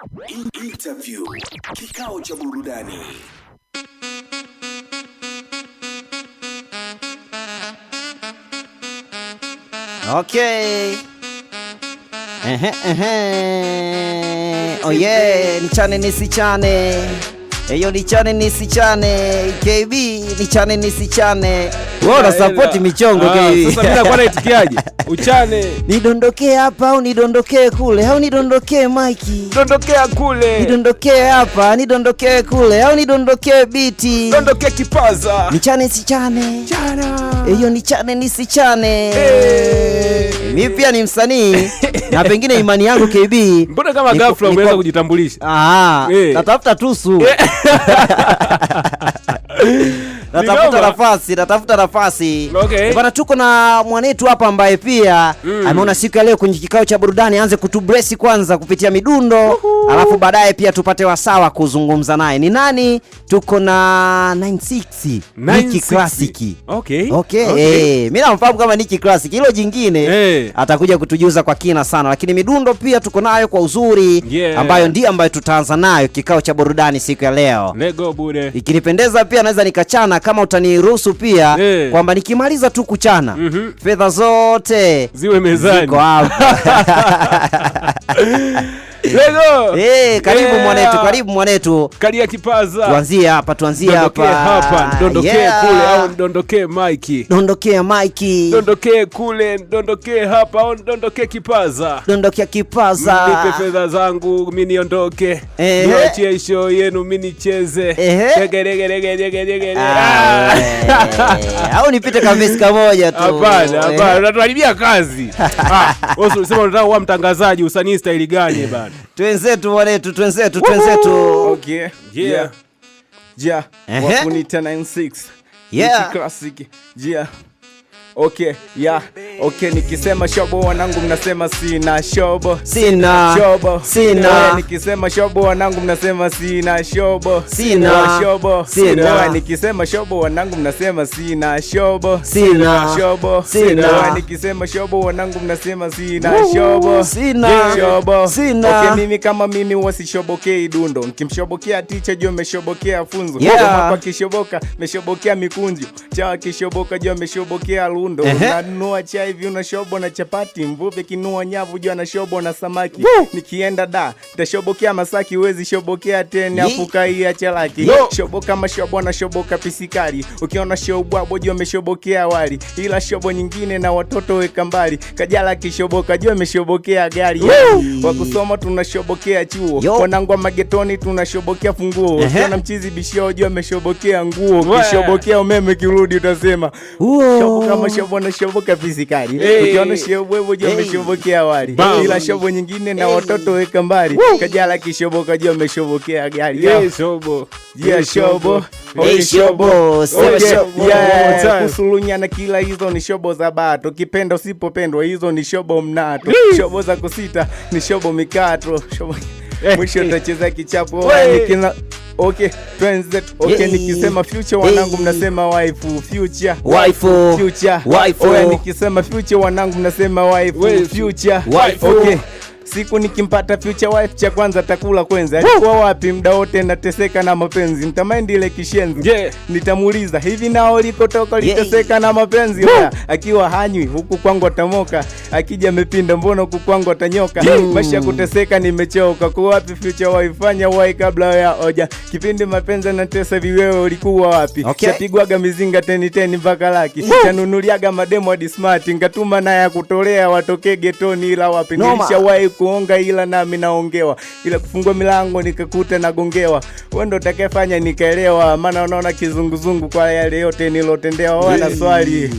Interview, kikao cha burudani. Okay. Oh yeah, nichane nisichane. Eyo nichane nisichane. KB nichane nisichane. Wewe support michongo KB. Sasa mimi nakuwa naitikiaje? Uchane. Nidondokee hapa au nidondokee kule? Au nidondokee Mike? Dondokea kule. Nidondokee hapa, nidondokee kule? Au nidondokee biti? Dondokea kipaza. Nichane nisichane. Chana. Eyo nichane nisichane. Mimi pia ni msanii na pengine imani yangu KB. Mbona kama ghafla umeanza kujitambulisha? Natafuta tusu. Natafuta nafasi. Okay. Bana, tuko na mwanetu hapa ambaye pia ameona siku ya leo kwenye kikao cha burudani aanze kutubless kwanza kupitia midundo, alafu baadaye pia tupate wasawa kuzungumza naye. Ni nani? Tuko na 96 Nicky Classic. Okay. Mimi namfahamu kama Nicky Classic. Hilo jingine atakuja kutujuza kwa kina sana, lakini midundo pia tuko nayo kwa uzuri ambayo tutaanza nayo kikao cha burudani siku ya leo. Lego bude. Ikinipendeza pia naweza nikachana kama utaniruhusu pia kwamba nikimaliza tu kuchana fedha zote ziwe mezani. Ziko hapa. Lego. Karibu mwanetu. Kalia kipaza. Tuanzie hapa. Dondokee kule au dondokee Mike. Dondokea Mike. Dondokee kule, dondokee hapa au dondokee kipaza. Dondokea kipaza. Nipe fedha zangu mimi niondoke. Niachie show yenu mimi nicheze. Au nipite kabisa kamoja tu. Hapana, unatuharibia kazi. Wewe unasema unataka kuwa mtangazaji, usanii style gani bana? Twenzetu mwanetu. Okay. Wakunita 96. Nicky Classic. Okay, nikisema shobo wanangu mnasema sina shobo. Sina. Nikisema shobo wanangu mnasema sina shobo. Sina. Nikisema shobo wanangu mnasema sina shobo. Sina. Nikisema shobo wanangu mnasema sina shobo. Sina. Okay, mimi kama mimi wasishobokei dundo. Nikimshobokea teacher jo meshobokea funzo. Kwa kishoboka meshobokea mikunjo. Chawa kishoboka jo meshobokea lundo. Unanua chai hivi unashobo na chapati. Mvuvi kinua nyavu jua na shobo na samaki. Nikienda da tashobokea Masaki, wezi shobokea tena afuka hii achalaki. Shoboka mashobo na shoboka pisikari. Ukiona shobwa jua meshobokea wali. Ila shobo nyingine na watoto weka mbali. Kajala kishoboka jua meshobokea gari. Wakusoma tunashobokea chuo. Wanangu wa magetoni tunashobokea funguo. Ukiona mchizi bishio jua meshobokea nguo. Kishobokea umeme kirudi utasema shoboka mashobo na shoboka pisikari. Ukiona shobo jua meshobokea wali. Ila shobo nyingine na watoto weka mbali. Kajala kishoboka jua meshobokea gari. Shobo. Kusulunya na kila hizo ni shobo za bato. Kipenda usipopendwa hizo ni shobo mnato. Shobo za kusita ni shobo mikato. Mwisho tutacheza kichapo. Nikisema future wanangu mnasema waifu. Future. Nikisema future wanangu mnasema waifu. Future. Okay. Siku nikimpata future wife cha kwanza takula kwenza. Alikuwa wapi muda wote nateseka na mapenzi. Nitamind ile kishenzi. Nitamuuliza hivi nao likotoka liteseka na mapenzi. Akiwa hanywi huku kwangu atamoka. Akija amepinda mbona huku kwangu atanyoka. Maisha kuteseka nimechoka. Kwa wapi future wife, fanya wai kabla ya oja. Kipindi mapenzi natesa viwewe ulikuwa wapi? Chapigwaga mizinga 10 mpaka laki. Chanunuliaga mademo hadi smart. Ngatuma naye kutolea watoke getoni ila wapi. Nilishawahi kuonga ila nami naongewa. Ila kufungua milango nikakuta nagongewa. Wewe ndo utakayefanya nikaelewa. Maana unaona kizunguzungu kwa yale yote nilotendewa. Wana swali.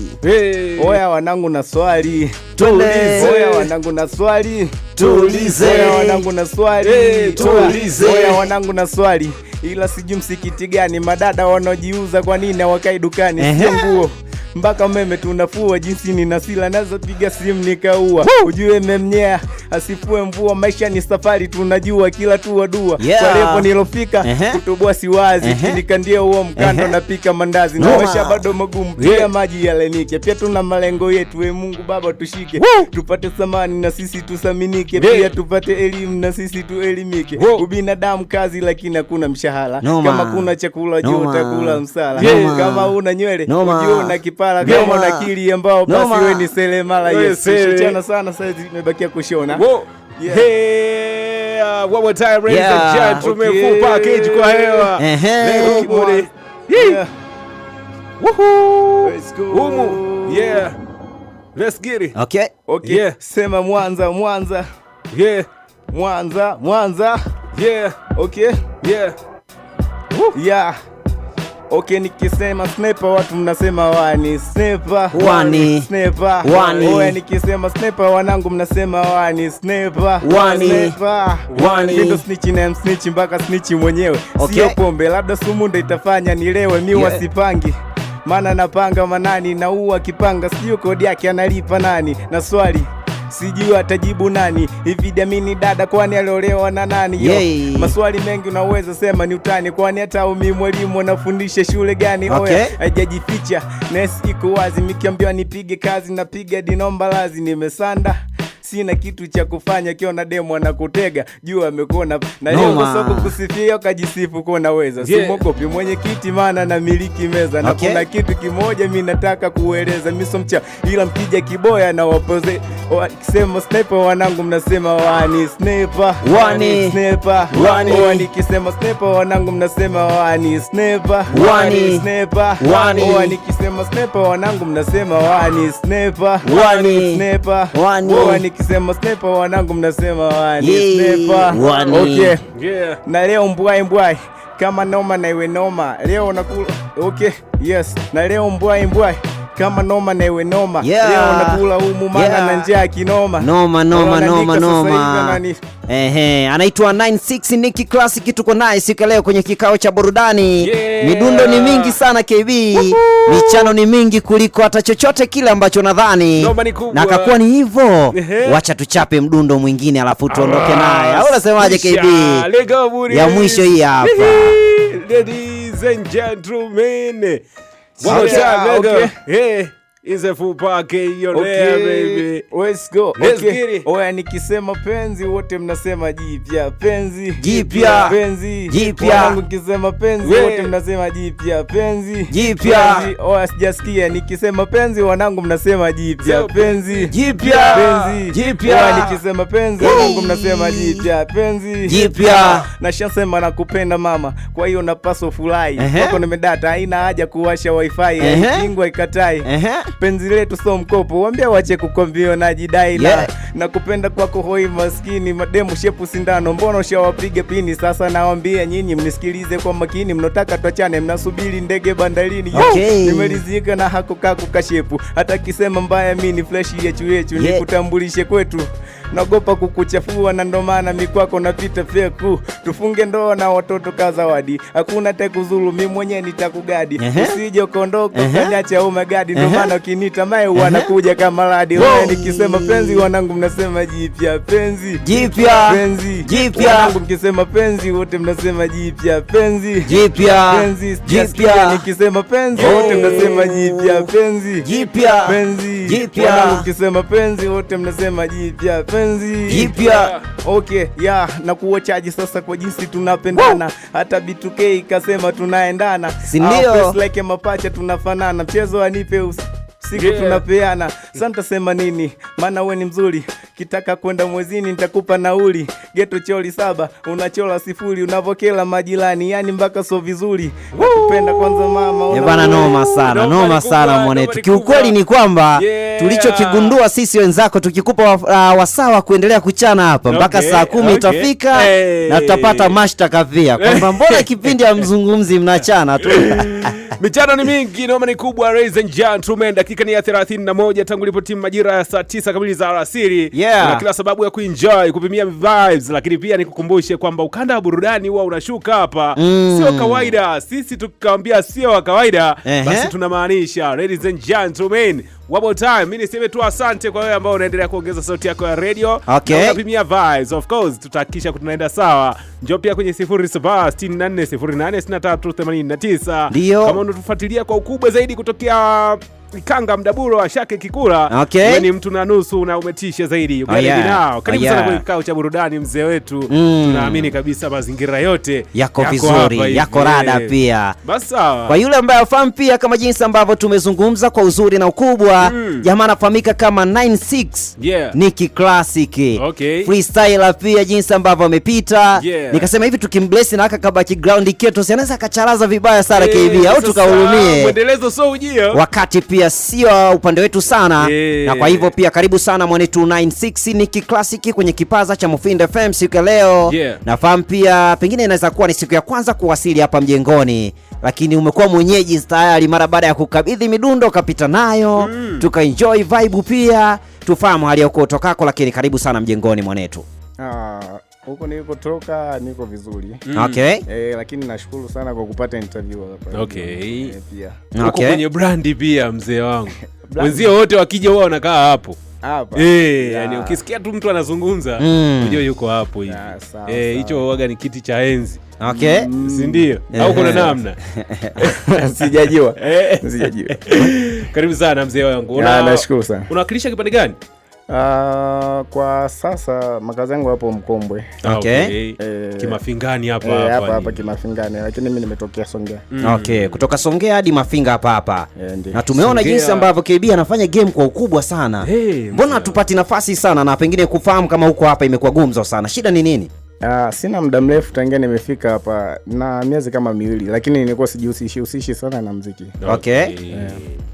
Oya wanangu na swali. Tulize. Oya wanangu na swali. Tulize. Oya wanangu na swali. Tulize. Oya wanangu na swali. Ila sijui msikiti gani madada wanaojiuza kwa nini hawakai dukani. Sio nguo mpaka meme tunafua, jinsi ninasila nazo piga simu nikaua. Ujue memnyea asifue mvua, maisha ni safari tunajua kila tu dua. Kwa lepo nilofika kutoboa siwazi, nikandia huo mkando napika mandazi. Na maisha bado magumu, pia maji yalenike. Pia tuna malengo yetu, we Mungu Baba tushike. Tupate thamani na sisi tusaminike, pia tupate elimu na sisi tuelimike. Ubinadamu kazi lakini hakuna mshahara. Kama kuna chakula juu utakula msala. Kama una nywele ujue una kipara. Kama una akili ambao basi wewe ni selemala. Yes, chana sana sasa imebakia kushona. Hey, one more time, ladies and gentlemen, full package kwa hewa. Woohoo! Let's go. Yeah. Let's get it. Okay. Yeah. Sema Mwanza. Yeah. Mwanza. Yeah. Okay. Yeah. Yeah. Okay, nikisema sniper watu mnasema wani sniper. Sniper. Oya nikisema sniper wanangu mnasema wani sniper. Sniper. Ndio snitch na snitch mpaka snitch mwenyewe. Sio pombe, labda sumu ndio itafanya nilewe. Mimi wasipangi, maana napanga manani na uwa kipanga. Sio kodi yake analipa nani? Na swali sijui atajibu nani. Hivi damini dada kwani aliolewa na nani? Maswali mengi unaweza sema ni utani, kwani hata mimi mwalimu anafundisha shule gani? Oya hajajificha, nesi iko wazi. Mikiambiwa nipige kazi napiga dinomba lazi. Nimesanda sina kitu cha kufanya, kiona demo anakutega jua amekuona. Na leo soko kusifia ukajisifu kwa naweza. Simogopi mwenye kiti maana na miliki meza. Na kuna kitu kimoja mimi nataka kueleza. Mimi so mcha ila mkija kiboya na wapoze. Kisema sniper wanangu mnasema wani sniper. Sniper. Nikisema sniper wanangu mnasema wani sniper. Sniper. Nikisema sniper wanangu mnasema wani sniper. Sniper. Nikisema sniper wanangu mnasema wani sniper. Okay. Yeah. Na leo mbwai kama noma na iwe noma. Leo nakula. Okay. Yes. Na leo mbwai kama noma na iwe noma. Leo nakula humu maana na njaa kinoma. Noma. Anaitwa 96 Nicky Classic, tuko naye siku leo kwenye kikao cha burudani. Midundo ni mingi sana KB. Michano ni mingi kuliko hata chochote kile ambacho nadhani. Na akakuwa ni hivyo. Wacha tuchape mdundo mwingine alafu tuondoke naye. Au unasemaje KB? Ya mwisho hii hapa. Ladies and gentlemen. One more time, let's go. Hey. Is a full package, you're there, baby. Let's go. Let's get it. Oya nikisema penzi wote mnasema jipya. Penzi. Jipya. Nikisema penzi wote mnasema jipya. Penzi. Oya sijasikia. Nikisema penzi wanangu mnasema jipya. Penzi. Oya nikisema penzi wanangu mnasema jipya. Penzi. Na shasema nakupenda mama, kwa hiyo napaswa furahi. Wako nimedata, haina haja kuwasha wifi. Kingwa ikatai. Penzi letu so mkopo, waambia wache kukombio na jidai na kupenda kwako hoi maskini. Mademu shepu sindano, mbona ushawapiga pini? Sasa nawaambia nyinyi mnisikilize kwa makini. Mnotaka tuachane, mnasubiri ndege bandarini. Nimelizika na hako kako kashepu. Hata kisema mbaya mimi ni flash yechu nikutambulishe kwetu. Nagopa kukuchafua na ndo maana mikwako napita feku. Tufunge ndoa na watoto kazawadi. Hakuna tekuzulu mimi mwenyewe nitakugadi. Usije kondoka kanyacha umegadi. Ndo maana ukinita mae wanakuja kama radi. Wewe nikisema penzi wanangu mnasema jipya. Penzi. Wanangu mkisema penzi wote mnasema jipya. Penzi. Nikisema penzi wote mnasema jipya. Penzi. Wanangu mkisema penzi wote mnasema jipya. Okay, na kuwachaji sasa kwa jinsi tunapendana. Hata B2K kasema tunaendana. Sindio? Like mapacha tunafanana. Mchezo anipe siku tunapeana. Santa sema nini? Maana we ni mzuri. Kitaka kwenda mwezini nitakupa nauli. Geto choli 7 unachola 0. Unavokela majirani yani mpaka so vizuri. Nakupenda kwanza mama. Bana noma sana mwanetu. Kiukweli ni kwamba tulichokigundua sisi wenzako, tukikupa wasawa kuendelea kuchana hapa mpaka saa 10 itafika na tutapata mashtaka pia kwamba mbona kipindi ya mzungumzi mnachana tu. Michano ni mingi, noma ni kubwa. Ladies and gentlemen, dakika ni ya 31 tangu lipo timu majira ya saa 9 kamili za alasiri. Yeah. Una kila sababu ya kuenjoy, kupimia vibes, lakini pia nikukumbushe kwamba ukanda wa burudani huwa unashuka hapa. Sio kawaida. Sisi tukikwambia sio kawaida, basi tunamaanisha. Ladies and gentlemen, one more time, mimi niseme tu asante kwa wewe ambao unaendelea kuongeza sauti yako ya radio. Okay. Na unapimia vibes. Of course, tutahakikisha tunaenda sawa. Njoo pia kwenye 0764086389. Ndio. Kama unatufuatilia kwa ukubwa zaidi kutokea Ikanga Mdaburo wa Shake Kikula. Okay. Ni mtu na nusu na umetisha zaidi. Karibu sana kwenye kikao cha burudani mzee wetu. Tunaamini kabisa mazingira yote yako vizuri, yako rada pia. Basi sawa. Kwa yule ambaye afahamu pia kama jinsi ambavyo tumezungumza kwa uzuri na ukubwa, jamaa anafahamika kama 96. Nicky Classic. Okay. Freestyler pia jinsi ambavyo amepita. Nikasema hivi tukimbless na aka background keto si anaweza akacharaza vibaya sana KB au tukahurumie. Muendelezo so ujio. Wakati pia sio upande wetu sana. Na kwa hivyo pia karibu sana mwanetu 96 Nicky Classic kwenye kipaza cha Mufindi FM siku ya leo. Nafahamu pia pengine inaweza kuwa ni siku ya kwanza kuwasili hapa mjengoni, lakini umekuwa mwenyeji tayari mara baada ya kukabidhi midundo kapita nayo. Tukaenjoy vibe pia. Tufahamu hali yako utokako, lakini karibu sana mjengoni mwanetu. Huko nilipotoka niko vizuri. Okay. Lakini nashukuru sana kwa kupata interview hapa. Okay. Pia. Uko kwenye brandi pia mzee wangu. Wenzio wote wakija wao wanakaa hapo. Hapa. Yani ukisikia tu mtu anazungumza, unajua yuko hapo hivi. Hicho huaga ni kiti cha enzi. Okay. Si ndio? Au kuna namna? Sijajua. Karibu sana mzee wangu. Nashukuru sana. Unawakilisha kipande gani? Kwa sasa makazi yangu hapo Mkombwe. Okay. Kimafingani hapa Kimafingani, lakini mimi nimetokea Songea. Okay, kutoka Songea hadi Mafinga hapa. Na tumeona jinsi ambavyo KB anafanya game kwa ukubwa sana. Mbona hatupati nafasi sana na pengine kufahamu kama huko hapa imekuwa gumzo sana. Shida ni nini? Sina muda mrefu tangia nimefika hapa na miezi kama 2, lakini nilikuwa sijihusishi sana na muziki. Okay.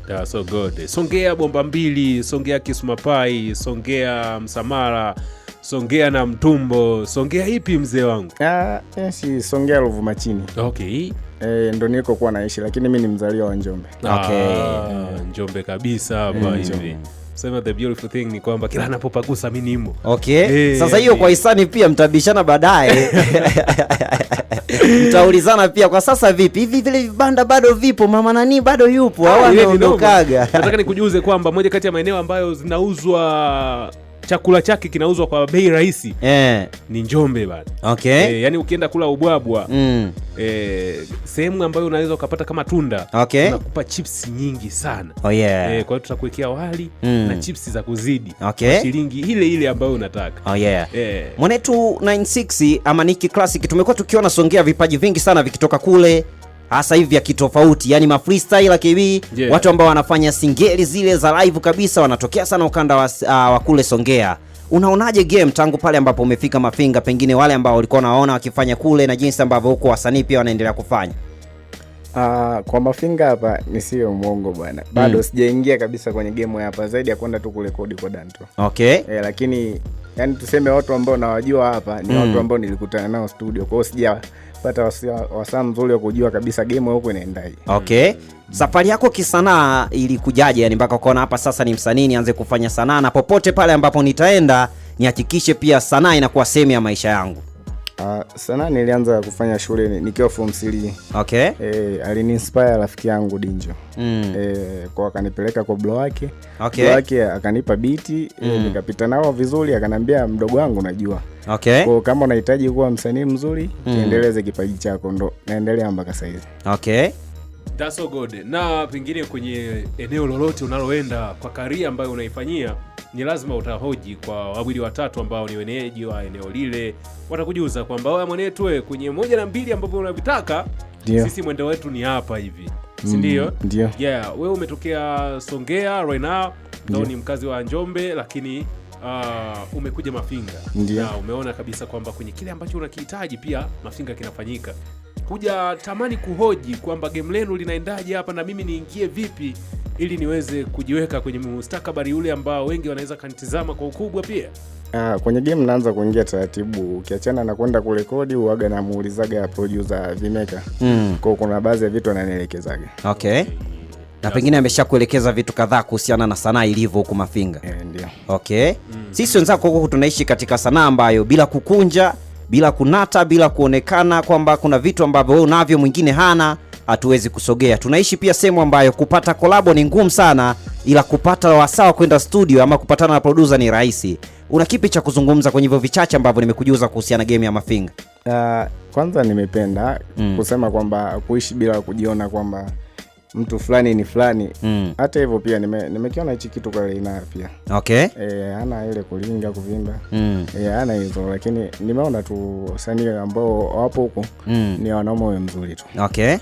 That's so good. Songea bomba mbili, Songea Kisumapai, Songea Msamara, Songea na Mtumbo. Songea ipi mzee wangu? Songea Ruvuma chini. Okay. Ndo niko kuwa naishi, lakini mimi ni mzaliwa wa Njombe. Okay. Njombe kabisa hapa hivi. Sema the beautiful thing ni kwamba kila anapopagusa mimi nimo. Okay. Sasa hiyo kwa hisani pia mtabishana baadaye. Mtaulizana pia kwa sasa vipi? Hivi vile vibanda bado vipo? Mama nani bado yupo au anaondokaga? Nataka nikujuze kwamba moja kati ya maeneo ambayo zinauzwa chakula chake kinauzwa kwa bei rahisi ni Njombe bana. Okay. Yani ukienda kula ubwabwa sehemu ambayo unaweza ukapata kama tunda, unakupa chips nyingi sana. Oh yeah. Kwa hiyo tutakuwekea wali na chips za kuzidi shilingi ile ambayo unataka. Oh yeah. Mwanetu 96 ama Nicky Classic tumekuwa tukiona Songea vipaji vingi sana vikitoka kule, hasa hivi ya kitofauti, yani ma freestyler KB, watu ambao wanafanya singeli zile za live kabisa wanatokea sana ukanda wa kule Songea. Unaonaje game tangu pale ambapo umefika Mafinga, pengine wale ambao walikuwa naona wakifanya kule na jinsi ambavyo huko wasanii pia wanaendelea kufanya? Kwa Mafinga hapa nisiwe muongo bwana. Bado sijaingia kabisa kwenye game hapa, zaidi ya kwenda tu kurekodi kwa Danto. Okay. Lakini yani tuseme watu ambao nawajua hapa ni watu ambao nilikutana nao studio. Kwa hiyo sijapata wasaa mzuri wa kujua kabisa game huko inaendaje. Okay. Safari yako kisanaa ilikujaje, yani mpaka ukaona hapa sasa ni msanii nianze kufanya sanaa na popote pale ambapo nitaenda nihakikishe pia sanaa inakuwa sehemu ya maisha yangu? Sanaa nilianza kufanya shule nikiwa form 3. Okay. Aliniinspire rafiki yangu Dinjo. Kwa akanipeleka kwa bro wake. Okay. Bro wake akanipa biti, nikapita nao vizuri, akanambia mdogo wangu najua. Okay. Kwa kama unahitaji kuwa msanii mzuri, endeleze kipaji chako, ndo naendelea mpaka sasa hivi. Okay. That's so good. Na pengine kwenye eneo lolote unaloenda kwa career ambayo unaifanyia, ni lazima utahoji kwa wawili watatu ambao ni wenyeji wa eneo lile, watakujuza kwamba wewe mwanetu kwenye 1 na 2 ambapo unavitaka, sisi mwendo wetu ni hapa hivi. Si ndio? Ndio. Yeah, wewe umetokea Songea right now, ndio ni mkazi wa Njombe, lakini umekuja Mafinga. Na umeona kabisa kwamba kwenye kile ambacho unakihitaji pia Mafinga kinafanyika. Kuja tamani kuhoji kwamba game lenu linaendaje hapa na mimi niingie vipi ili niweze kujiweka kwenye mustakabali ule ambao wengi wanaweza kanitizama kwa ukubwa pia. Kwenye game naanza kuingia taratibu, ukiachana na kwenda kurekodi uaga na muulizaga producer Vimeka. Kwa kuna baadhi ya vitu ananielekezaga. Okay. Na pengine ameshakuelekeza vitu kadhaa kuhusiana na sanaa ilivyo huko Mafinga. Ndio. Okay. Sisi wenzako huko tunaishi katika sanaa ambayo bila kukunja, bila kunata, bila kuonekana kwamba kuna vitu ambavyo wewe unavyo mwingine hana, hatuwezi kusogea. Tunaishi pia sehemu ambayo kupata collab ni ngumu sana, ila kupata wasawa kwenda studio ama kupatana na producer ni rahisi. Una kipi cha kuzungumza kwenye hivyo vichache ambavyo nimekujuza kuhusiana game ya Mafinga? Kwanza nimependa kusema kwamba kuishi bila kujiona kwamba mtu fulani ni fulani. Hata hivyo pia nimekiona hichi kitu kwa Reina pia. Okay. Ana ile kulinga kuvimba. Ana hizo, lakini nimeona tu wasanii ambao wapo huko ni wanaume mzuri tu. Okay.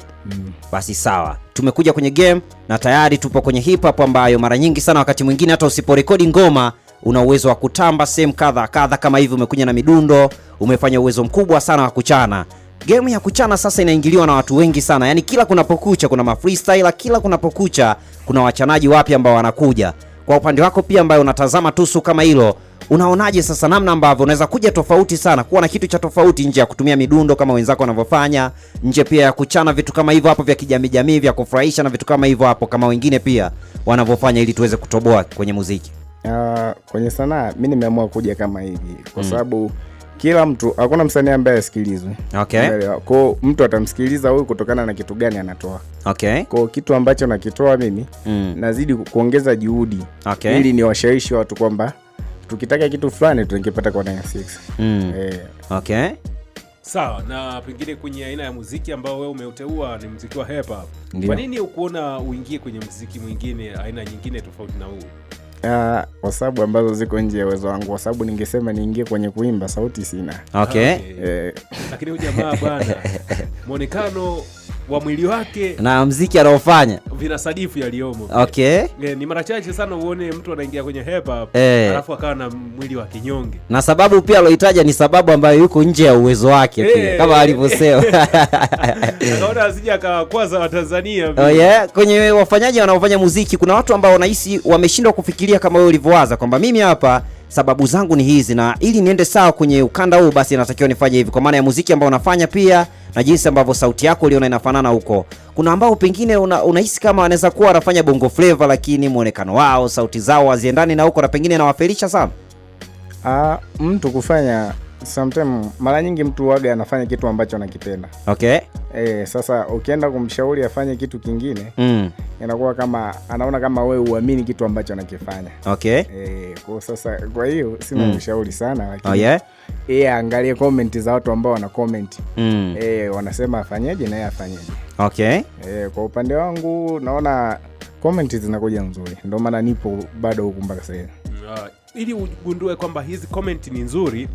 Basi sawa. Tumekuja kwenye game na tayari tupo kwenye hip hop ambayo mara nyingi sana wakati mwingine hata usiporekodi ngoma una uwezo wa kutamba same kadha kama hivi, umekuja na midundo, umefanya uwezo mkubwa sana wa kuchana. Game ya kuchana sasa inaingiliwa na watu wengi sana. Yaani kila kunapokucha kuna ma-freestyler, kila kunapokucha kuna wachanaji wapya ambao wanakuja. Kwa upande wako pia ambaye unatazama tusu kama hilo, unaonaje sasa namna ambavyo unaweza kuja tofauti sana, kuwa na kitu cha tofauti nje ya kutumia midundo kama wenzako wanavyofanya, nje pia ya kuchana vitu kama hivyo hapo vya kijamii vya kufurahisha na vitu kama hivyo hapo kama wengine pia wanavyofanya, ili tuweze kutoboa kwenye muziki? Kwenye sanaa mimi nimeamua kuja kama hivi kwa sababu kila mtu, hakuna msanii ambaye asikilizwe. Okay. Kwa mtu atamsikiliza huyu kutokana na kitu gani anatoa. Okay. Kwa kitu ambacho nakitoa mimi nazidi kuongeza juhudi. Okay. Ili niwashawishi watu kwamba tukitaka kitu fulani tungepata kwa 96. Okay. Sawa, na pengine kwenye aina ya muziki ambao wewe umeuteua ni muziki wa hip hop. Kwa nini ukuona uingie kwenye muziki mwingine, aina nyingine tofauti na huu? Kwa sababu ambazo ziko nje ya uwezo wangu, kwa sababu ningesema niingie kwenye kuimba sauti sina. Okay. Lakini huyu jamaa bwana, muonekano wa mwili wake na muziki anaofanya vinasadifu yaliomo. Okay. Ni mara chache sana uone mtu anaingia kwenye hip hop alafu akawa na mwili wa kinyonge. Na sababu pia aloitaja ni sababu ambayo yuko nje ya uwezo wake pia kama alivyosema. Anaona asije akakwaza wa Tanzania. Kwenye wafanyaji wanaofanya muziki kuna watu ambao wanahisi wameshindwa kufikiria kama wewe ulivyowaza kwamba mimi hapa sababu zangu ni hizi, na ili niende sawa kwenye ukanda huu basi natakiwa nifanye hivi, kwa maana ya muziki ambao unafanya pia na jinsi ambavyo sauti yako uliona inafanana huko. Kuna ambao pengine unahisi kama wanaweza kuwa wanafanya bongo flavor lakini muonekano wao, sauti zao haziendani na huko, na pengine nawafelisha sana. Mtu kufanya sometimes, mara nyingi mtu waga anafanya kitu ambacho anakipenda. Okay. Sasa ukienda kumshauri afanye kitu kingine inakuwa kama anaona kama wewe uamini kitu ambacho anakifanya. Okay. Kwa hiyo sina mshauri sana, lakini angalie comment za watu ambao wana comment. Wanasema afanyeje na yeye afanyeje. Okay. Kwa upande wangu naona comment zinakuja nzuri, ndio maana nipo bado huko mpaka sasa. Ili ugundue kwamba hizi comment ni nzuri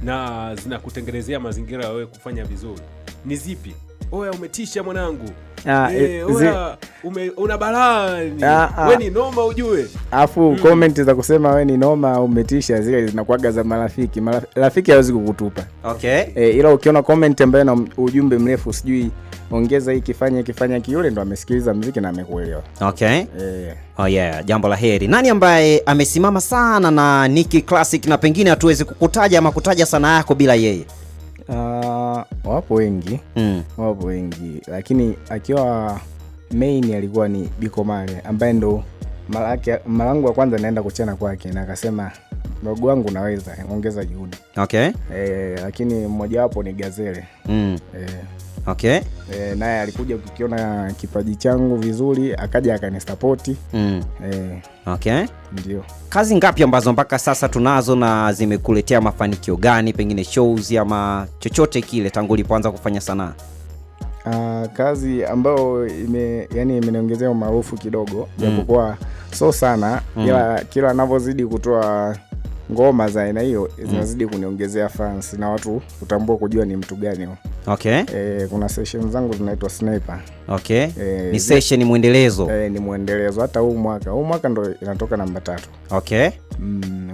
na zinakutengenezea mazingira wewe kufanya vizuri, ni zipi? Oya, umetisha mwanangu. Una balaa. Wewe ni noma ujue. Afu comment za kusema wewe ni noma umetisha zile zinakuaga za marafiki. Rafiki hawezi kukutupa. Okay. Ila ukiona comment ambayo na ujumbe mrefu, sijui ongeza hii kifanya kiule, ndo amesikiliza muziki na amekuelewa. Okay. Jambo la heri. Nani ambaye amesimama sana na Nicky Classic na pengine hatuwezi kukutaja ama kutaja sana yako bila yeye? Wapo wengi. Wapo wengi, lakini akiwa main alikuwa ni Biko Male, ambaye ndo mara yangu ya kwanza naenda kuchana kwake na akasema mdogo wangu naweza ongeza juhudi. Okay. Lakini mmoja wapo ni Gazelle. Okay. Naye alikuja kukiona kipaji changu vizuri, akaja akanisupport. Okay. Ndio. Kazi ngapi ambazo mpaka sasa tunazo na zimekuletea mafanikio gani, pengine shows ama chochote kile tangu ulipoanza kufanya sanaa? Kazi ambayo imeniongezea umaarufu kidogo, japokuwa so sana, ila kila anavyozidi kutoa ngoma za aina hiyo zinazidi kuniongezea fans na watu kutambua kujua ni mtu gani. Okay. Kuna session zangu zinaitwa Sniper. Okay. Ni session, ni muendelezo. Ni muendelezo. Hata huu mwaka ndo inatoka namba 3. Okay.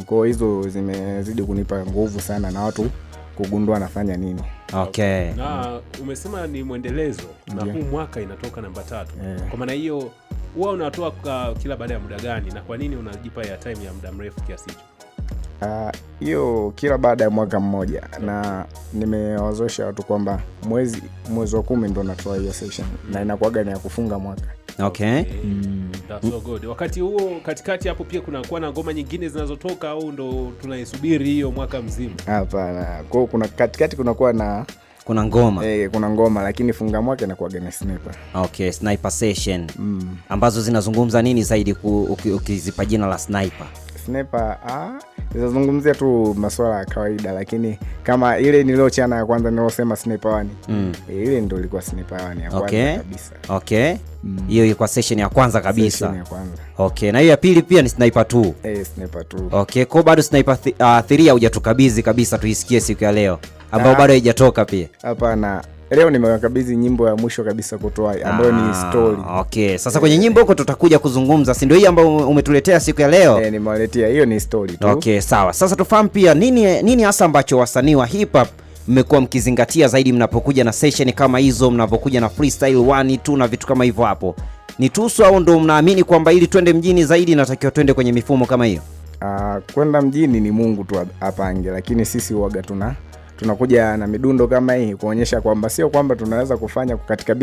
Kwa hizo zimezidi kunipa nguvu sana na watu kugundua nafanya nini. Okay. Na umesema ni muendelezo na huu mwaka inatoka namba 3. Kwa maana hiyo huwa unatoa kila baada ya muda gani, na kwa nini unajipa ya time ya muda mrefu kiasi hicho? Hiyo kila baada ya mwaka mmoja, na nimewazosha watu kwamba mwezi wa 10 ndo natoa hiyo session na inakuwaga ni ya kufunga mwaka. Okay. That's so good. Wakati huo katikati hapo pia kunakuwa na ngoma nyingine zinazotoka au ndo tunaisubiri hiyo mwaka mzima? Hapana. Kwa kuna katikati kunakuwa na kuna ngoma. Kuna ngoma lakini funga mwaka inakuwa ni Sniper. Okay, Sniper Session. Ambazo zinazungumza nini zaidi ukizipa jina la Sniper? Sniper zinazungumzia tu masuala ya kawaida, lakini kama ile niliochana ya kwanza nilosema Sniper 1. Ile ndio ilikuwa Sniper 1 ya kwanza kabisa. Okay. Hiyo ilikuwa session ya kwanza kabisa. Session ya kwanza. Okay, na hiyo ya pili pia ni Sniper 2. Sniper 2. Okay, kwa bado Sniper 3 hujatukabidhi kabisa tuisikie siku ya leo, ambao bado haijatoka pia. Hapana. Leo nimewakabidhi nyimbo ya mwisho kabisa kutoa ambayo ni story. Okay, sasa kwenye nyimbo huko tutakuja kuzungumza, si ndio hii ambayo umetuletea siku ya leo? Nimewaletea hiyo ni story tu. Okay, sawa. Sasa tufahamu pia nini hasa ambacho wasanii wa hip hop mmekuwa mkizingatia zaidi mnapokuja na session kama hizo, mnapokuja na freestyle 1 2 na vitu kama hivyo hapo. Ni tusu au ndo mnaamini kwamba ili twende mjini zaidi natakiwa twende kwenye mifumo kama hiyo? Kwenda mjini ni Mungu tu apange, lakini sisi huaga tunakuja na midundo kama hii kuonyesha kwamba sio kwamba tunaweza kufanya katika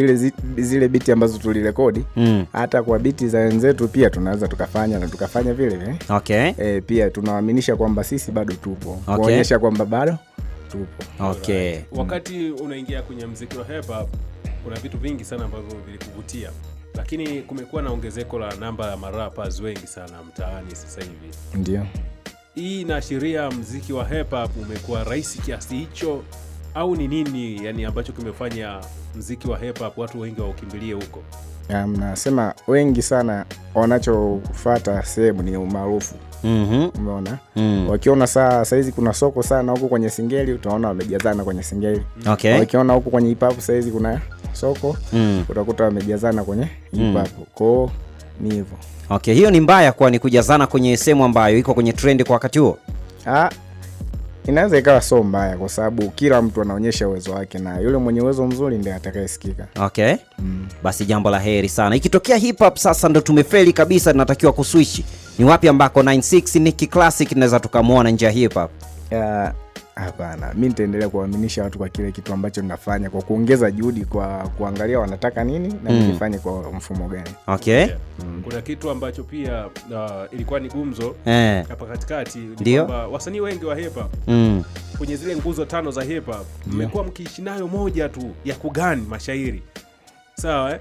zile biti ambazo tulirekodi, hata kwa biti za wenzetu pia tunaweza tukafanya vile vile. Okay. Pia tunawaaminisha kwamba sisi bado tupo. Okay. Kuonyesha kwamba bado tupo. Okay. Wakati unaingia kwenye muziki wa hip hop kuna vitu vingi sana ambavyo vilikuvutia, lakini kumekuwa na ongezeko la namba ya marappers wengi sana mtaani sasa hivi. Ndio. Hii inaashiria muziki wa hip hop umekuwa rahisi kiasi hicho au ni nini yani ambacho kimefanya muziki wa hip hop watu wengi waukimbilie huko? Mnasema wengi sana wanachofuata sehemu ni umaarufu. Umeona? Wakiona saa hizi kuna soko sana huko kwenye singeli, utaona wamejazana kwenye singeli. Okay. Wakiona huko kwenye hip hop saa hizi kuna soko, utakuta wamejazana kwenye hip hop. Kwa ni hivyo. Okay, hiyo ni mbaya kwa ni kujazana kwenye sehemu ambayo iko kwenye trend kwa wakati huo? Inaweza ikawa so mbaya kwa sababu kila mtu anaonyesha uwezo wake na yule mwenye uwezo mzuri ndiye atakayesikika. Okay. Basi jambo la heri sana. Ikitokea hip hop sasa ndo tumefeli kabisa, tunatakiwa kuswitch. Ni wapi ambako 96 Nicky Classic tunaweza tukamuona nje ya hip hop? Hapana, mimi nitaendelea kuwaaminisha watu kwa kile kitu ambacho ninafanya, kwa kuongeza juhudi, kwa kuangalia wanataka nini na nifanye kwa mfumo gani. Okay. Kuna kitu ambacho pia ilikuwa ni gumzo hapa katikati, kwamba wasanii wengi wa hip hop kwenye zile nguzo 5 za hip hop mmekuwa mkiishi nayo moja tu ya kugani mashairi. Sawa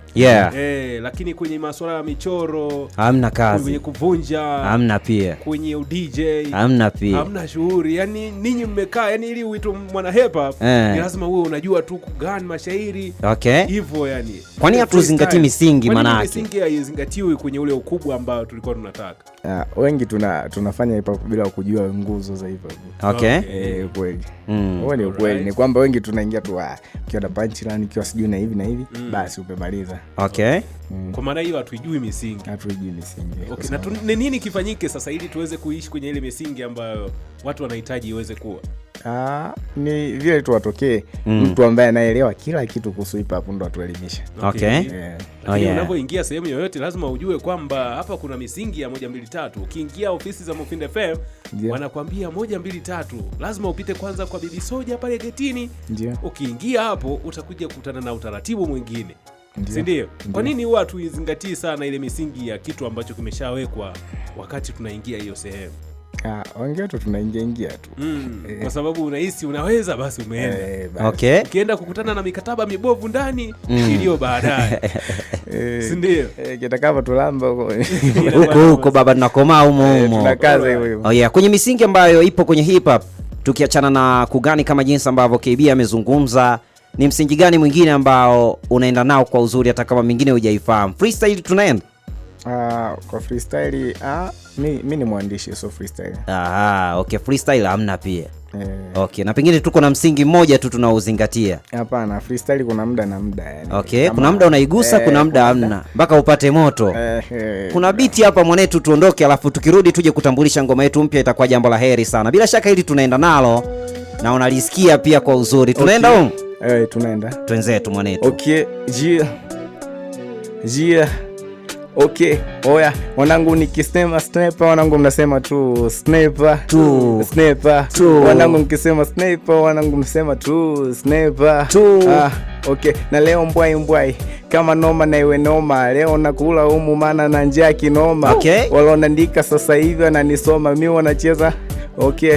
lakini kwenye masuala ya michoro hamna kazi, kwenye kuvunja hamna, pia kwenye DJ hamna, pia hamna shughuli. Yani ninyi mmekaa, yani ili uitwe mwana hip hop ni lazima uwe unajua tu kugani mashairi. Okay. Hivyo yani. Kwani hatuzingatii misingi maana yake? Misingi haizingatiwi kwenye ule ukubwa ambao tulikuwa tunataka. Wengi tunafanya hip hop bila kujua nguzo za hip hop. Okay. Kweli. Ni kweli. Ni kwamba wengi tunaingia tu kiwa na punchline, kiwa sijui na hivi na hivi, basi umemaliza. Okay. Kwa maana hiyo hatujui misingi. Okay, na nini kifanyike sasa ili tuweze kuishi kwenye ile misingi ambayo watu wanahitaji iweze kuwa? Ni vile tu watokee mtu ambaye anaelewa kila kitu kuhusu hip hop ndo atuelimisha. Okay. Lakini unapoingia sehemu yoyote lazima ujue kwamba hapa kuna misingi ya 1 2 3. Ukiingia ofisi za Mufindi FM wanakuambia 1 2 3, lazima upite kwanza kwa Bibi Soja pale getini. Ukiingia hapo utakuja kukutana na utaratibu mwingine. Si ndio? Kwa nini huwa tuizingatii sana ile misingi ya kitu ambacho kimeshawekwa wakati tunaingia hiyo sehemu? Ongea tu tunaingia tu. Kwa sababu unahisi unaweza, basi umeenda. Okay. Ukienda kukutana na mikataba mibovu ndani iliyo baadaye. Si ndio? Kitakapa tulamba huko baba tunakomaa humo. Tunakaza hivyo. Kwenye misingi ambayo ipo kwenye hip hop, tukiachana na kugani kama jinsi ambavyo KB amezungumza, ni msingi gani mwingine ambao unaenda nao kwa uzuri hata kama mingine hujaifahamu? Freestyle tunaenda? Kwa freestyle mimi ni mwandishi, so freestyle. Okay, freestyle hamna pia. Okay, na pengine tuko na msingi mmoja tu tunaozingatia. Hapana, freestyle kuna muda na muda yani. Okay, kuna muda unaigusa, kuna muda hamna mpaka upate moto. Kuna biti hapa mwanetu, tuondoke alafu tukirudi tuje kutambulisha ngoma yetu mpya, itakuwa jambo la heri sana. Bila shaka hili tunaenda nalo na unalisikia pia kwa uzuri. Tunaenda huko? Tunaenda. Twenzetu mwanetu. Okay, jia Okay, oya, wanangu nikisema sniper, wanangu mnasema tu sniper. Tu. Sniper. Tu. Wanangu mkisema sniper, wanangu mnasema tu sniper. Tu. Okay, na leo mbwai kama noma na iwe noma, leo nakula humu maana na njaa kinoma. Okay. Walonandika sasa hivi wananisoma, mimi wanacheza. Okay.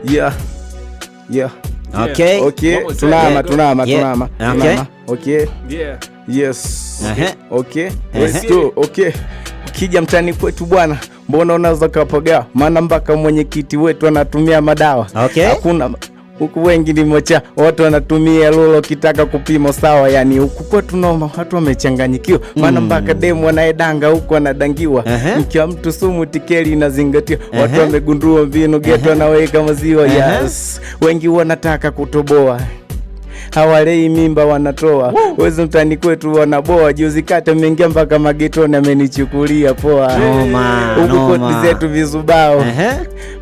Yeah. Okay. Okay, What was tunama. Yeah. Okay. Okay. Yeah. Yes. Uh-huh. Okay. Uh-huh. Let's go. Okay. Ukija mtani kwetu bwana, mbona unaweza kapaga? Maana mpaka mwenyekiti wetu anatumia madawa. Okay. Hakuna huku wengi ni mocha, watu wanatumia lolo kitaka kupimo sawa, yani huku kwetu noma, watu wamechanganyikiwa. Maana mpaka demu anaedanga huku anadangiwa. Mkia mtu sumu tikeli inazingatia. Watu wamegundua mbinu geto anaweka maziwa. Yes. Wengi wanataka kutoboa, hawalei mimba wanatoa. Wezi mtani kwetu wanaboa. Juzi kata mengia mpaka magetoni amenichukulia poa. Huku kwetu zetu vizubao.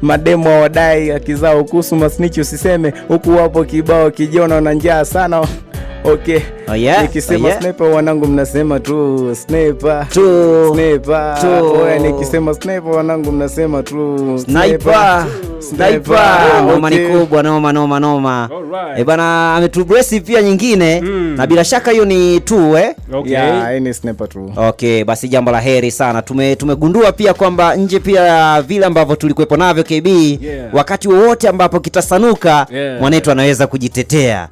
Mademo wadai akizao kuhusu masnichi usiseme. Huku wapo kibao kijiona na njaa sana. Okay. Nikisema sniper wanangu mnasema tu sniper. Sniper. Oya nikisema sniper wanangu mnasema tu Sniper. Noma ni kubwa, noma. Bana ametubresi pia nyingine na bila shaka hiyo ni tu Okay. Yeah, ni sniper tu. Okay, basi jambo la heri sana. Tumegundua pia kwamba nje pia vile ambavyo tulikuwepo navyo KB, wakati wowote ambapo kitasanuka, mwanetu anaweza kujitetea.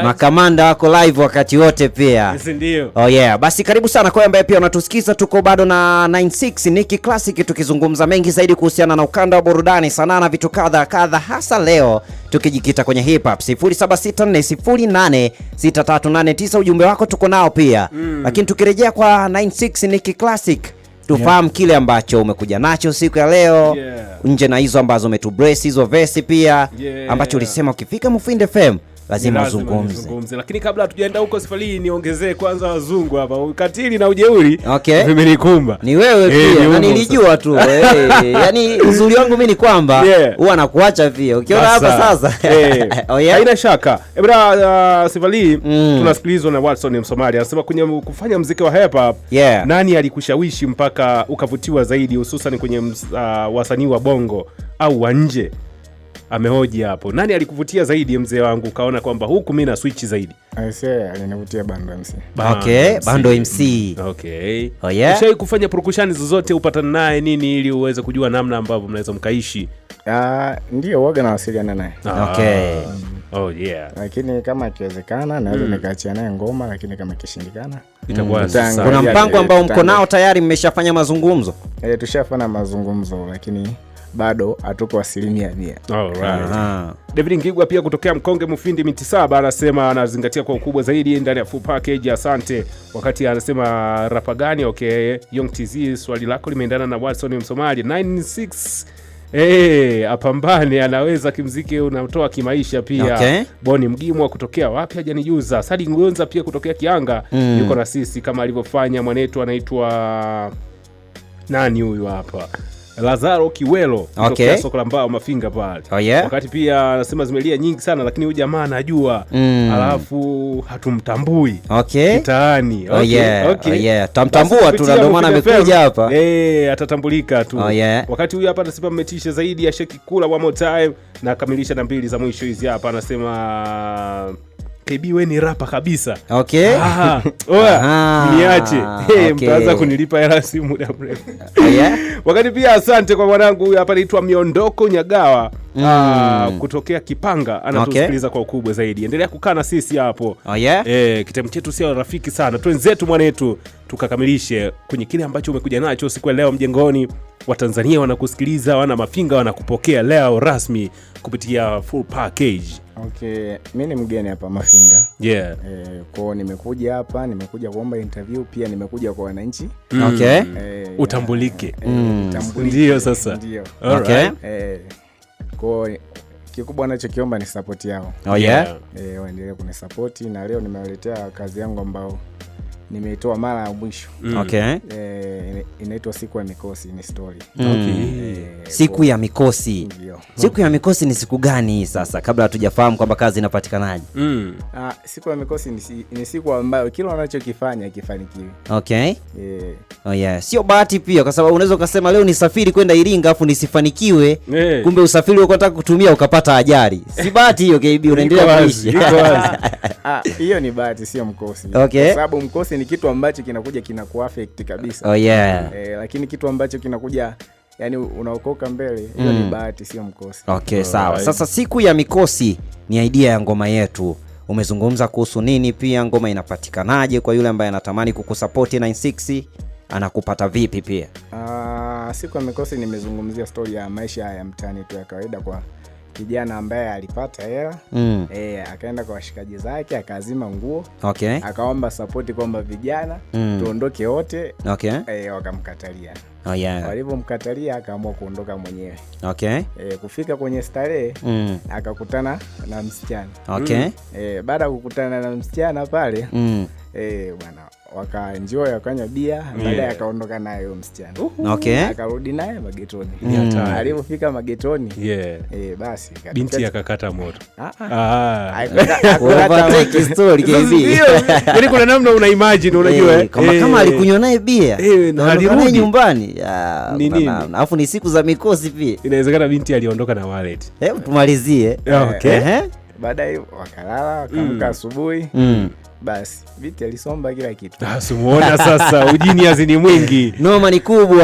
Makamanda wako live wakati wote pia. Yes, ndio. Oh yeah, basi karibu sana kwa ambaye pia unatusikiza. Tuko bado na 96 Niki Classic tukizungumza mengi zaidi kuhusiana na ukanda wa burudani, sanaa na vitu kadha, hasa leo tukijikita kwenye hip hop. 0764086389 ujumbe wako tuko nao pia. Lakini tukirejea kwa 96 Niki Classic, tufahamu kile ambacho umekuja nacho siku ya leo. Nje na hizo ambazo umetubrace hizo verse pia, ambacho ulisema ukifika Mufindi FM lazima uzungumze. Lakini kabla hatujaenda huko safari, niongezee kwanza wazungu hapa. Ukatili na ujeuri vimenikumba. Ni wewe pia na nilijua tu. Yaani uzuri wangu mimi ni kwamba huwa nakuacha pia. Ukiona hapa sasa. Haina shaka. Bra Sivali, tunasikilizwa na Watson Msomali. Anasema kwenye kufanya muziki wa hip hop, nani alikushawishi mpaka ukavutiwa zaidi, hususan kwenye wasanii wa bongo au wa nje? Amehoji hapo. Nani alikuvutia zaidi mzee wangu ukaona kwamba huku mimi na switch zaidi? Alinivutia Bando MC. Bando MC. Okay. Ushawahi kufanya purukushani zozote upatana naye nini ili uweze kujua namna ambavyo mnaweza mkaishi? Ndio waga na wasiliana naye. Lakini kama ikiwezekana naweza nikaachia naye ngoma, lakini kama ikishindikana itakuwa sasa. Kuna mpango ambao mko nao tayari, mmeshafanya mazungumzo? Tushafanya mazungumzo lakini bado hatuko 100%. Alright. David Ngigwa pia kutokea Mkonge Mufindi Miti 7 anasema anazingatia kwa ukubwa zaidi ndani ya full package. Asante. Wakati anasema rapa gani? Okay, Young TZ, swali lako limeendana na Watson Msomali 96. Apambane, anaweza kimziki unatoa kimaisha pia. Boni Mgimwa kutokea wapi hajanijuza. Sadi Ngonza pia kutokea Kianga yuko na sisi kama alivyofanya mwanetu anaitwa nani huyu hapa? Lazaro Kiwelo kutoka soko la mbao Mafinga pale. Wakati pia anasema zimelia nyingi sana lakini huyu jamaa anajua. Alafu hatumtambui kitaani. Tamtambua tu ndio maana amekuja hapa. Atatambulika tu. Wakati huyu hapa anasema mmetisha zaidi ya Sheki Kula one more time, na kamilisha na mbili za mwisho hizi hapa. Anasema KB wewe ni rapa kabisa. Niache. Mtaanza kunilipa hela si muda mrefu. Wakati pia asante kwa mwanangu huyu hapa anaitwa Miondoko Nyagawa kutokea Kipanga, anatusikiliza kwa ukubwa zaidi. Endelea kukaa na sisi hapo. Kitabu chetu sio rafiki sana. Twenzetu mwanetu tukakamilishe kwenye kile ambacho umekuja nacho siku ya leo mjengoni. Watanzania wanakusikiliza, wana Mafinga wanakupokea leo rasmi kupitia full package. Mimi ni mgeni hapa Mafinga. Kwa nimekuja hapa, nimekuja kuomba interview, pia nimekuja kwa wananchi. Utambulike. Ndio sasa. Ndio. Kwa kikubwa anachokiomba ni support yao. Waendelee kunisupport, na leo nimewaletea kazi yangu ambao nimeitoa mara ya mwisho. Okay. Inaitwa Siku ya Mikosi, ni story. Siku ya Mikosi. Siku ya Mikosi ni siku gani sasa, kabla hatujafahamu kwamba kazi inapatikanaje? Siku ya Mikosi ni siku ambayo kila unachokifanya kifanikiwe. Okay. Oh yeah. Sio bahati pia, kwa sababu unaweza ukasema leo nisafiri kwenda Iringa afu nisifanikiwe, kumbe usafiri ulikuwa unataka kutumia ukapata ajali. Si bahati hiyo KB, unaendelea kuishi. Hiyo ni bahati, sio mkosi. Okay. Kwa sababu mkosi ni kitu ambacho kinakuja kinakuaffect kabisa. Oh yeah. Lakini kitu ambacho kinakuja yani unaokoka mbele, hiyo ni bahati, sio mkosi. Okay, sawa. Sasa Siku ya Mikosi ni idea ya ngoma yetu. Umezungumza kuhusu nini, pia ngoma inapatikanaje kwa yule ambaye anatamani kukusupport 96, anakupata vipi pia? Siku ya Mikosi nimezungumzia story ya maisha ya mtaani tu ya kawaida, kwa kijana ambaye alipata hela akaenda kwa washikaji zake akazima nguo. Okay. Akaomba support kwamba vijana tuondoke wote. Okay. Wakamkatalia. Oh yeah. Walipomkatalia akaamua kuondoka mwenyewe. Okay. Kufika kwenye starehe akakutana na msichana. Okay. Baada ya kukutana na msichana pale bwana wakaenjoy, wakanywa bia, baadaye akaondoka naye huyo msichana. Okay. Akarudi naye magetoni. Alipofika magetoni basi binti akakata moto. Take story KB. Yaani kuna namna una imagine, unajua kama alikunywa naye bia na alirudi nyumbani. Alafu ni siku za mikosi pia. Inawezekana binti aliondoka na wallet. Tumalizie. Okay. Baadaye wakalala, wakaamka asubuhi. Basi binti alisomba kila kitu. Simuona sasa ujiniazi ni mwingi. Noma ni kubwa.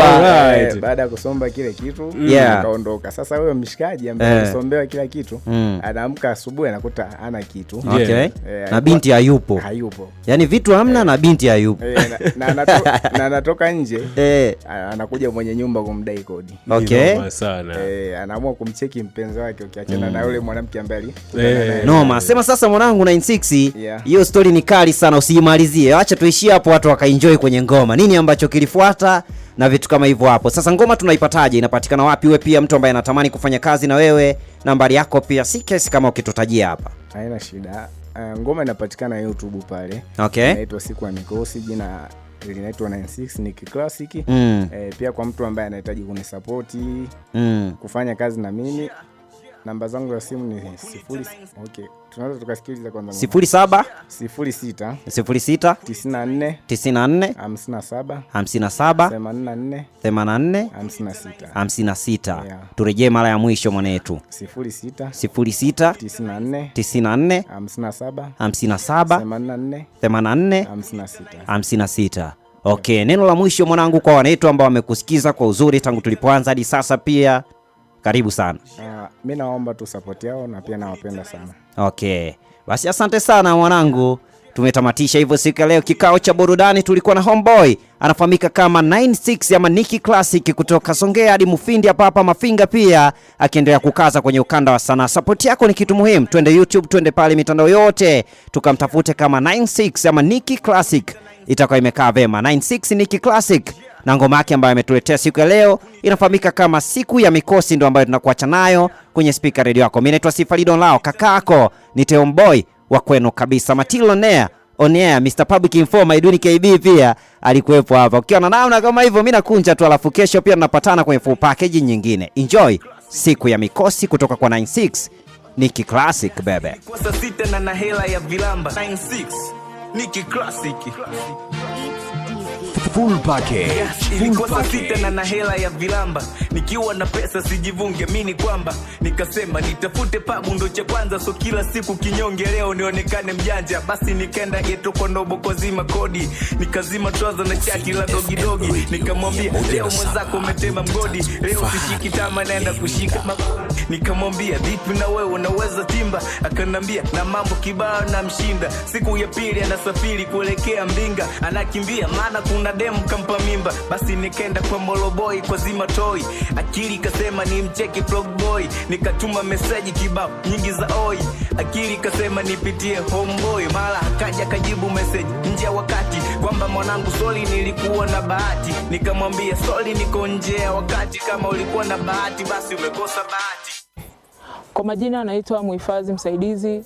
Baada ya kusomba kile kitu akaondoka. Sasa huyo mshikaji ambaye alisombewa kila kitu anaamka asubuhi anakuta hana kitu. Okay. Na binti hayupo. Yaani vitu hamna na binti hayupo. Na anatoka nje anakuja mwenye nyumba kumdai kodi. Okay. Anaamua kumcheki mpenzi wake, ukiachana na yule mwanamke ambaye noma. Sema sasa mwanangu 96, hiyo story ni kali sana, usiimalizie. Acha tuishie hapo, watu wakaenjoy kwenye ngoma. Nini ambacho kilifuata na vitu kama hivyo hapo. Sasa ngoma tunaipataje? Inapatikana wapi? Wewe pia mtu ambaye anatamani kufanya kazi na wewe, nambari yako pia si kesi kama ukitutajia hapa. Haina shida. Ngoma inapatikana YouTube pale. Okay. Inaitwa Siku ya Mikosi, jina linaitwa 96 Nicky Classic. Pia kwa mtu ambaye anahitaji kunisupport kufanya kazi na mimi, namba zangu ya simu ni 0. Okay. Tunaweza tukasikiliza kwanza. 07 06 06 94 94 57 57 84 84 56. Turejee mara ya mwisho mwanetu. 06 06 94 94 57 57 84 56. Okay, neno la mwisho mwanangu kwa wanetu ambao wamekusikiza kwa uzuri tangu tulipoanza hadi sasa pia. Karibu sana. Mimi naomba tu support yao na pia nawapenda sana. Okay. Basi asante sana mwanangu. Tumetamatisha hivyo siku ya leo kikao cha burudani. Tulikuwa na Homeboy, anafahamika kama 96 ama Nicky Classic, kutoka Songea hadi Mufindi hapa Mafinga, pia akiendelea kukaza kwenye ukanda wa sanaa. Support yako ni kitu muhimu. Twende YouTube, twende pale mitandao yote tukamtafute kama 96 ama Nicky Classic, itakuwa imekaa vema. 96 Nicky Classic na ngoma yake ambayo ametuletea siku ya leo inafahamika kama Siku ya Mikosi, ndio ambayo tunakuacha nayo kwenye speaker radio yako. Mimi naitwa Sifalidon Lao, kakako ni Homeboy wa kwenu kabisa. Matilonea on air, Mr Public Informer Edwin KB pia alikuwepo hapa. Ukiwa na namna kama hivyo mimi nakunja tu, alafu kesho pia tunapatana kwenye full package nyingine. Enjoy Siku ya Mikosi kutoka kwa 96 Nicky Classic bebe. Kwa saa 6 na hela ya vilamba 96 Nicky Classic. Full package. Ilikuwa saa 6 na hela ya vilamba, nikiwa na pesa sijivunge mini kwamba, nikasema nitafute pabu ndo cha kwanza, so kila siku kinyonge leo nionekane mjanja. Basi nikaenda geto kwa ndobo kozima kodi, nikazima trouser na chaki la dogi dogi, nikamwambia leo mwenzako umetema mgodi, leo sishiki tama naenda kushika. Nikamwambia vipi na wewe unaweza timba, akanambia na mambo kibao na mshinda. Siku ya pili anasafiri kuelekea Mbinga, anakimbia maana kuna demu kampa mimba. Basi nikaenda kwa Moloboy kwa zima toy, akili kasema ni mcheki vlog boy, nikatuma message kibao nyingi za oi, akili kasema nipitie Homeboy, mara akaja kajibu message nje wakati kwamba mwanangu sorry nilikuwa na bahati. Nikamwambia sorry niko nje wakati, kama ulikuwa na bahati basi umekosa bahati. Kwa majina anaitwa Muhifadhi Msaidizi